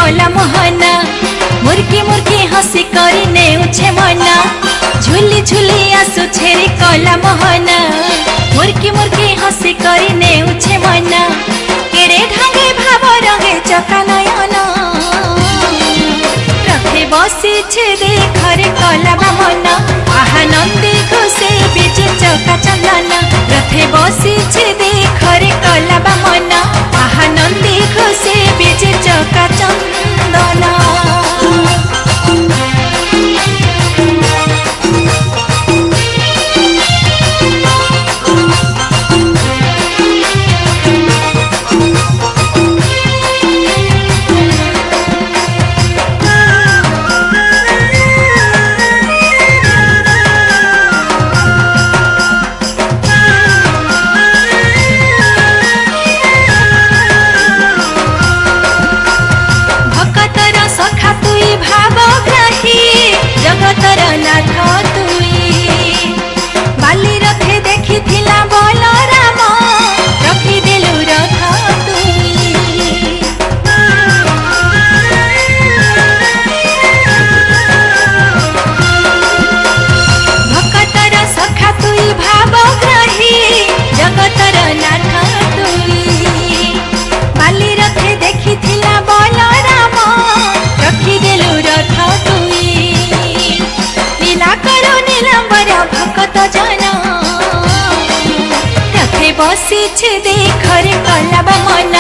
कला मोहना मुर्की मुर्की हसी करी नेउछे मना झुली झुली आसु छेरी कला मोहना मुर्की मुर्की हसी करी नेउछे मना केड़े ढंगे भाव रंगे चका नयना रथे बसी छे देखरे कला मन आहा नंदी घुसे बीजे चका चंदन रथे बसी छे देखरे कला मन आहा नंदी घुसे बीजे चका चंदन। जगतर नाथ तुई बाली रथे देखी थिला बोल राम रखी देलु रथ तुई भक्तर सखा तुई भावग्राही जगतर नाथ तुई बाली रथे देखी थिला बोल राम रखी देलु रथ तुई नीलांबर भक्त जन रथे बसी देखरे कला मन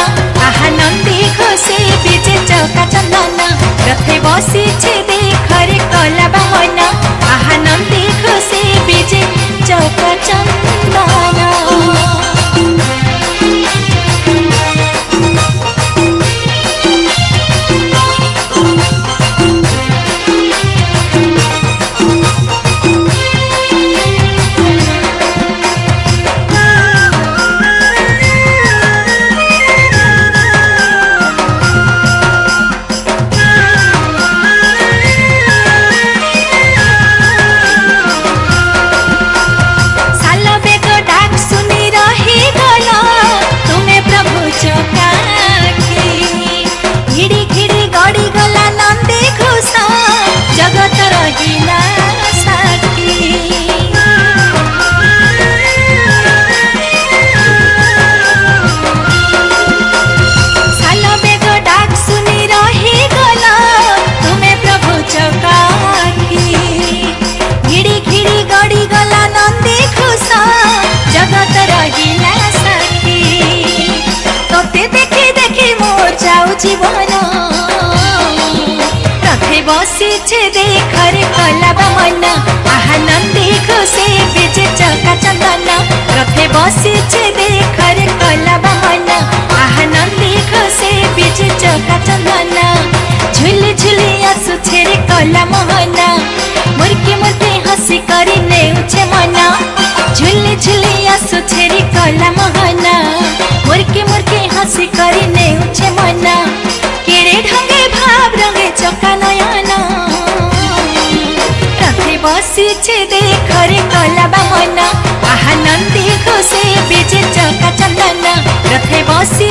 आहा नंदी घोषे बीजे चका चंदन रथे बसी देखरे कला मन आहा नंदी घोषे बीजे चका चंदन। जीवन रथे बसी देखरे कला मन आहा नंदी घोषे बीजे चका चंदन रथे बसी देखरे कला मन आहा नंदी घोषे बीजे चका चंदन झुली झुली आसु छेरे कला मोहना मुर्की मुर्की हसी करी नेउछे मना झुली झुली आसु छेरे कला मोहना मुर्की मुर्की हसी करी नेउछे मना केड़े ढंगे भाव रंगे चका नयना रथे बसी देखरे कला मन आहा नंदी घोषे बीजे चका चंदन रथे बसी